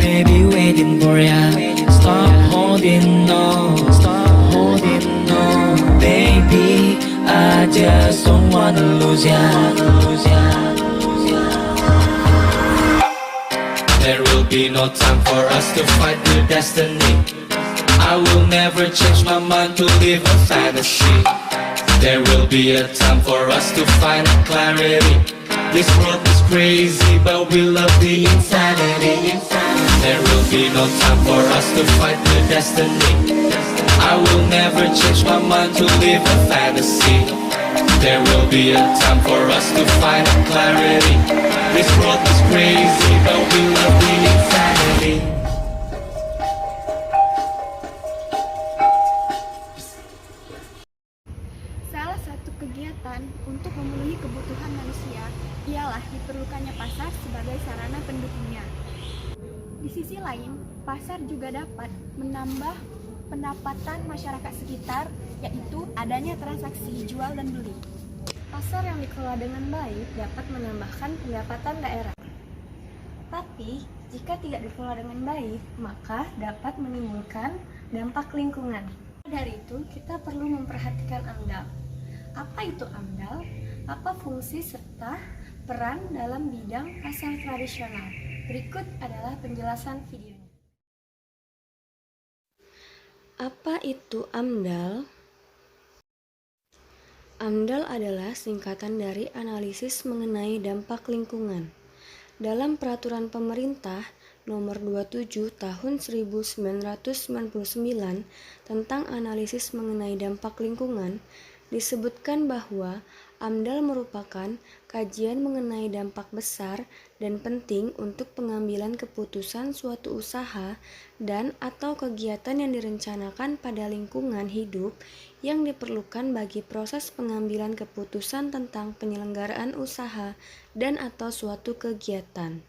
Maybe waiting for ya. Stop holding on, baby. I just don't wanna lose ya. There will be no time for us to fight with destiny. I will never change my mind to live a fantasy. There will be a time for us to find clarity. This world is crazy, but we love the insanity. There will be no time for us to fight with destiny. I will never change my mind to live a fantasy. There will be a time for us to find clarity. This world is crazy, but we love the insanity. Salah satu kegiatan untuk memenuhi kebutuhan manusia ialah diperlukannya pasar sebagai sarana pendukungnya. Di sisi lain, pasar juga dapat menambah pendapatan masyarakat sekitar, yaitu adanya transaksi jual dan beli. Pasar yang dikelola dengan baik dapat menambahkan pendapatan daerah. Tapi, jika tidak dikelola dengan baik, maka dapat menimbulkan dampak lingkungan. Dari itu, kita perlu memperhatikan AMDAL. Apa itu AMDAL? Apa fungsi serta peran dalam bidang pasar tradisional? Berikut adalah penjelasan videonya. Apa itu AMDAL? AMDAL adalah singkatan dari analisis mengenai dampak lingkungan. Dalam peraturan pemerintah nomor 27 tahun 1999 tentang analisis mengenai dampak lingkungan, disebutkan bahwa AMDAL merupakan kajian mengenai dampak besar dan penting untuk pengambilan keputusan suatu usaha dan atau kegiatan yang direncanakan pada lingkungan hidup yang diperlukan bagi proses pengambilan keputusan tentang penyelenggaraan usaha dan atau suatu kegiatan.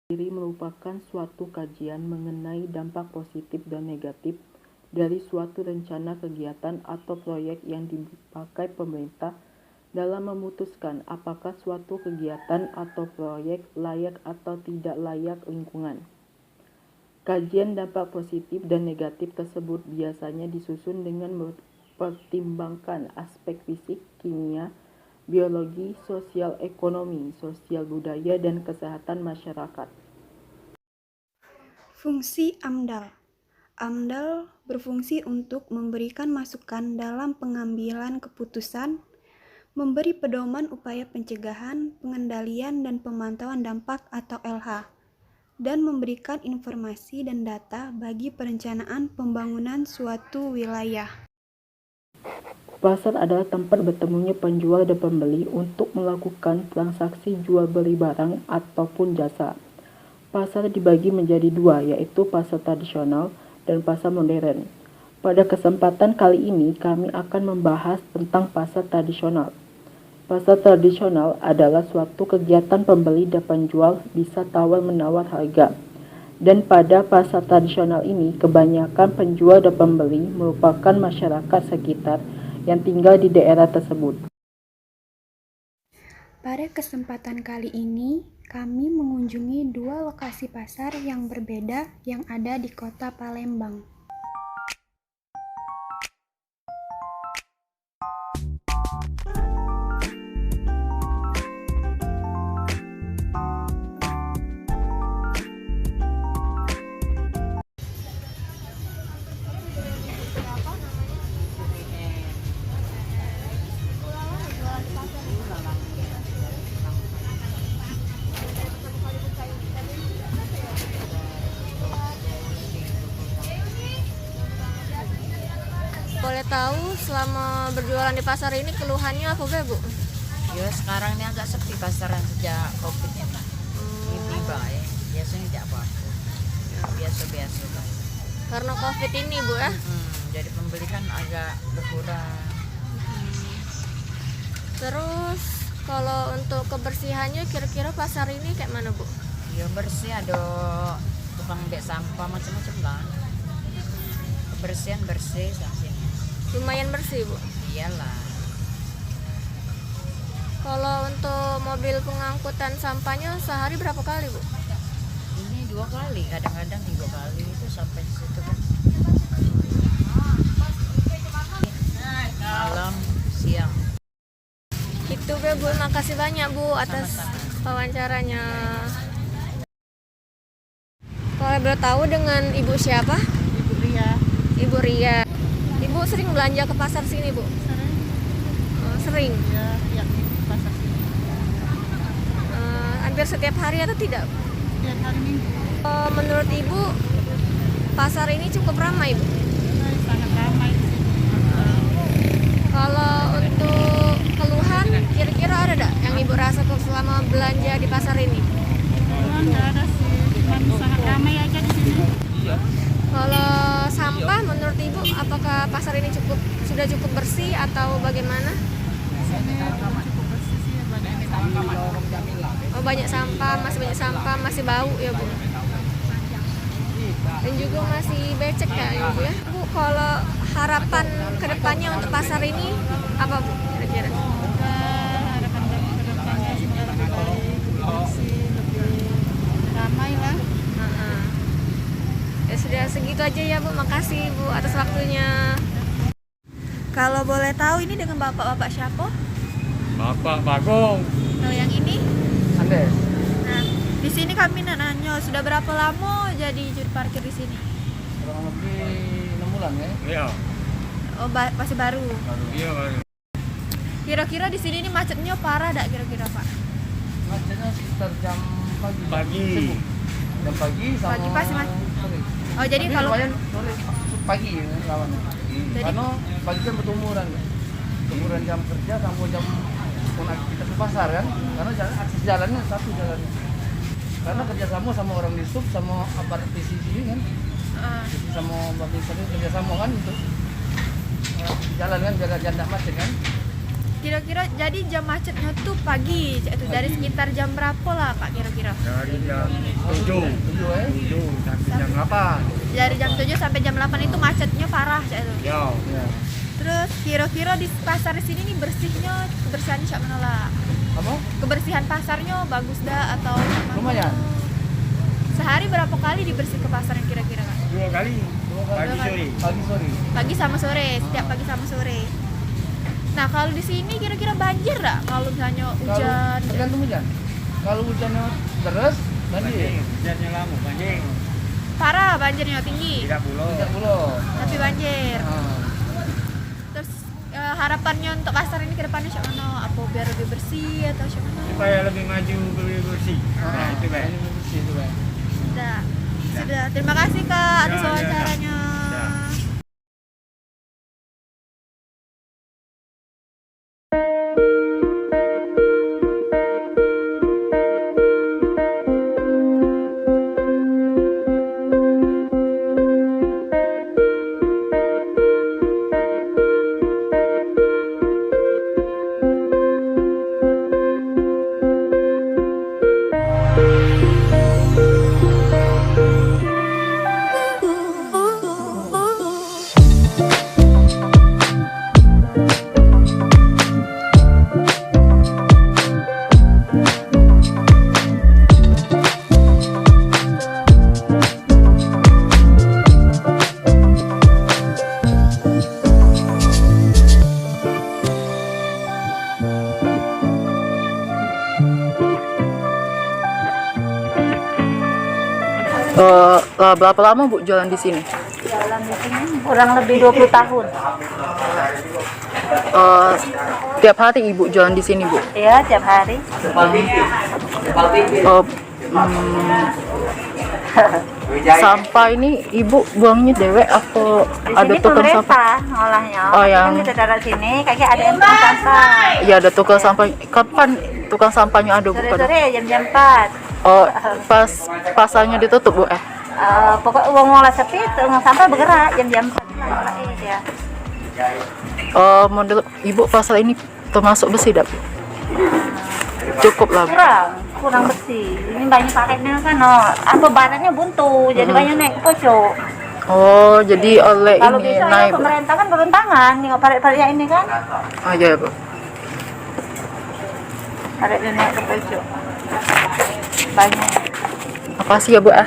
Sendiri merupakan suatu kajian mengenai dampak positif dan negatif dari suatu rencana kegiatan atau proyek yang dipakai pemerintah dalam memutuskan apakah suatu kegiatan atau proyek layak atau tidak layak lingkungan. Kajian dampak positif dan negatif tersebut biasanya disusun dengan mempertimbangkan aspek fisik, kimia, biologi, sosial ekonomi, sosial budaya, dan kesehatan masyarakat. Fungsi AMDAL. AMDAL berfungsi untuk memberikan masukan dalam pengambilan keputusan, memberi pedoman upaya pencegahan, pengendalian, dan pemantauan dampak atau LH, dan memberikan informasi dan data bagi perencanaan pembangunan suatu wilayah. Pasar adalah tempat bertemunya penjual dan pembeli untuk melakukan transaksi jual beli barang ataupun jasa. Pasar dibagi menjadi dua, yaitu pasar tradisional dan pasar modern. Pada kesempatan kali ini kami akan membahas tentang pasar tradisional. Pasar tradisional adalah suatu kegiatan pembeli dan penjual bisa tawar-menawar harga. Dan pada pasar tradisional ini kebanyakan penjual dan pembeli merupakan masyarakat sekitar yang tinggal di daerah tersebut. Pada kesempatan kali ini, kami mengunjungi dua lokasi pasar yang berbeda yang ada di kota Palembang. Boleh tahu selama berjualan di pasar ini keluhannya apa Bu? Ya sekarang ini agak sepi pasaran sejak Covid ini. Tiba-tiba ya, biasanya tidak apa-apa. Ya, biasa-biasa lah. Karena Covid ini Bu ya? Jadi pembeli kan agak berkurang. Terus kalau untuk kebersihannya kira-kira pasar ini kayak mana Bu? Ya bersih, ada tukang bek sampah macam-macam kan. Kebersihan bersih sampai sini. Lumayan bersih Bu? Iyalah. Kalau untuk mobil pengangkutan sampahnya sehari berapa kali Bu? 2 kali, kadang-kadang 3 kali itu sampai situ kan. Malam, siang. Itu be Bu, makasih banyak Bu atas Sama-sama. wawancaranya. Kalau boleh tahu dengan Ibu siapa? Ibu Ria. Ibu Ria. Ibu sering belanja ke pasar sini Bu? Sering Sering. ya, yang pasar sini. Hampir setiap hari atau tidak? Tiap hari Minggu. Menurut Ibu pasar ini cukup ramai Bu? Sangat ramai di sini. Kalau untuk keluhan kira-kira ada enggak yang Ibu rasa selama belanja di pasar ini? Nggak ada sih, cuma sangat ramai aja di sini. Kalau sampah menurut Ibu apakah pasar ini sudah cukup bersih atau bagaimana? Sini cukup bersih sih, banyak sampah. Oh, banyak sampah, masih bau ya Bu. Dan juga masih becek ya Ibu ya. Bu, kalau harapan kedepannya untuk pasar ini apa Bu kira-kira? Harapan kami ke depannya semoga lebih baik, lebih bersih, lebih ramai lah. Ya sudah segitu aja ya Bu, makasih Bu atas waktunya. Kalau boleh tahu ini dengan bapak-bapak siapa? Bapak Bagong. Kalau yang ini? Andes. Nah, di sini kami nanya sudah berapa lama jadi juru parkir di sini? Kurang lebih 6 bulan ya? Iya. Oh, masih baru. Iya baru. Kira-kira di sini ini macetnya parah enggak kira-kira Pak? Macetnya sekitar jam pagi. Pagi. Sibuk. Jam pagi sama Pagi pasti sore. Oh, jadi Tapi kalau lumayan sore pagi ya lawannya. Jadi- Karena pagi kan bertumuran. Tumuran jam kerja sampai jam kita ke pasar kan. Karena akses jalannya satu jalannya. Karena kerjasama sama orang di sub sama aparat di sini kan. Sama babi tadi kerjasama kan untuk jalan kan jaga janda macet kan. kira-kira jadi jam macetnya tuh pagi, itu dari sekitar jam berapa lah Pak kira-kira? Dari jam 7 sampai jam 8. Dari jam 7 sampai jam 8 itu macetnya parah itu. Ya. Ya. Terus kira-kira di pasar di sini nih bersihnya, kebersihannya siapa menolak? Apa? Kebersihan pasarnya bagus dah atau gimana? Lumayan. Sehari berapa kali dibersih ke pasarnya kira-kira Kak? 2 kali. Pagi sore. Pagi sore. Pagi sama sore, setiap pagi sama sore. Nah kalau di sini kira-kira banjir nggak? Kalau misalnya hujan? Tergantung hujan. Kalau hujannya deras, banjir. Hujannya lama, banjir. Parah banjirnya tinggi, 30. tapi banjir. Nah, Terus harapannya untuk pasar ini ke depannya siapa mana? Apa biar lebih bersih atau siapa mana? Supaya lebih maju, lebih bersih. Nah, itu baik. ini bersih itu baik. Sudah. Terima kasih Kak atas Ya, ya, ya. wawancaranya. Ya. Berapa lama Bu jualan di sini? Jalan di sini kurang lebih 20 tahun. Tiap hari Ibu jualan di sini Bu? Iya, tiap hari. Sampah ini Ibu buangnya dewek atau Di ada sini tukang sampah? pemerintah ngolahnya. Oh, Tapi yang- kan di daerah sini kayaknya ada yang tukang sampah. Ya ada tukang sampah. Kapan tukang sampahnya ada Bu? Sore-sore jam 4. Oh, pas pasarnya ditutup Bu? Pokok uang ngolah sepi, tukang sampah bergerak jam 4 ngolahin ya. Menurut Ibu pasar ini termasuk bersih tidak Bu? Cukup lah Bu. Kurang bersih. Ini banyak paketnya kan, apa barangnya buntu, jadi banyak naik ke pojok. Oh, jadi oleh Kalau ini bisa ya naik Bu. pemerintah kan turun tangan, nih paret-paretnya ini kan, Oh iya Bu. paretnya naik ke pojok. Banyak. Makasih ya Bu. Ibu,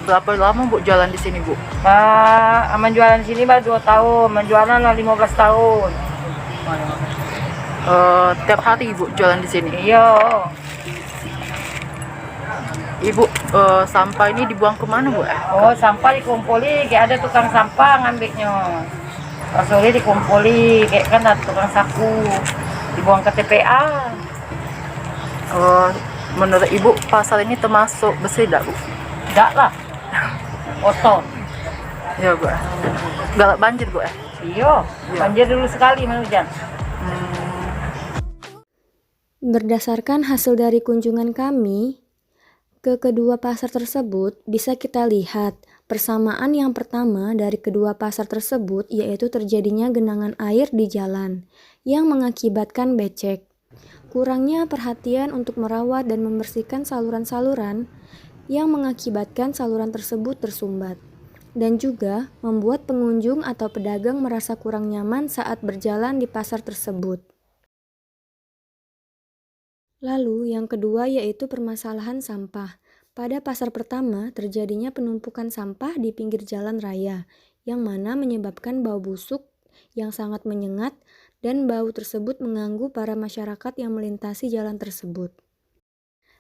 berapa lama Bu jalan di sini Bu? Aman jualan sini baru 2 tahun, menjualan 15 tahun. Tiap hari Ibu jualan di sini. Iya. Ibu, sampah ini dibuang kemana Bu? Oh, sampah dikumpuli, kayak ada tukang sampah ngambilnya. Sore dikumpuli, kayak kan ada tukang saku, dibuang ke TPA. Menurut Ibu, pasar ini termasuk bersih tidak Bu? Enggak lah, kotor. Ya Bu. Galak banjir Bu? Iya, banjir dulu sekali hujan. Berdasarkan hasil dari kunjungan kami ke kedua pasar tersebut, bisa kita lihat persamaan yang pertama dari kedua pasar tersebut yaitu terjadinya genangan air di jalan yang mengakibatkan becek. Kurangnya perhatian untuk merawat dan membersihkan saluran-saluran yang mengakibatkan saluran tersebut tersumbat dan juga membuat pengunjung atau pedagang merasa kurang nyaman saat berjalan di pasar tersebut. Lalu yang kedua yaitu permasalahan sampah. Pada pasar pertama terjadinya penumpukan sampah di pinggir jalan raya yang mana menyebabkan bau busuk yang sangat menyengat dan bau tersebut mengganggu para masyarakat yang melintasi jalan tersebut.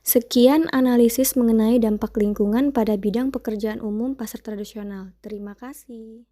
Sekian analisis mengenai dampak lingkungan pada bidang pekerjaan umum pasar tradisional. Terima kasih.